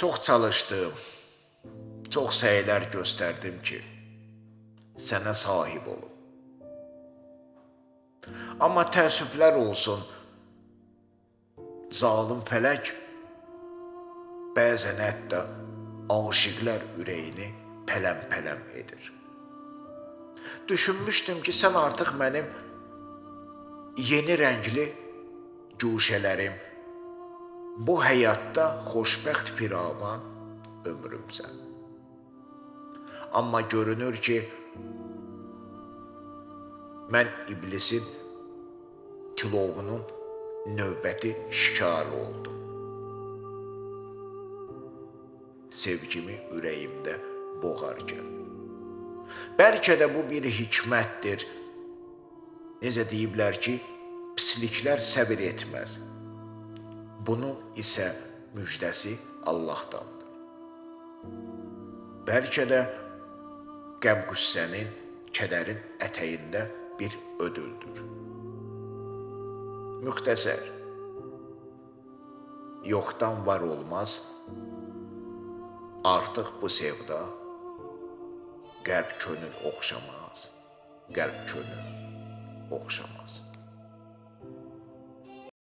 Çox çalışdım, çox səylər göstərdim ki, sənə sahib olum. Amma təəssüflər olsun, zalım fələk bəzən hətta aşiqlər ürəyini pələm-pələm edir. Düşünmüşdüm ki, sən artıq mənim yeni rəngli güşələrim, bu həyatda xoşbəxt firavan ömrümsən. Amma görünür ki, mən iblisin tilovunun növbəti şikarı oldum. Sevgimi ürəyimdə boğarkən. Bəlkə də bu bir hikmətdir. Necə deyiblər ki, pisliklər səbir etməz. Bunun isə müjdəsi Allahdandır. Bəlkə də qəm-qüssənin, kədərin ətəyində bir ödüldür. Müxtəsər, yoxdan var olmaz, artıq bu sevda qəlb könül oxşamaz, qəlb könül oxşamaz.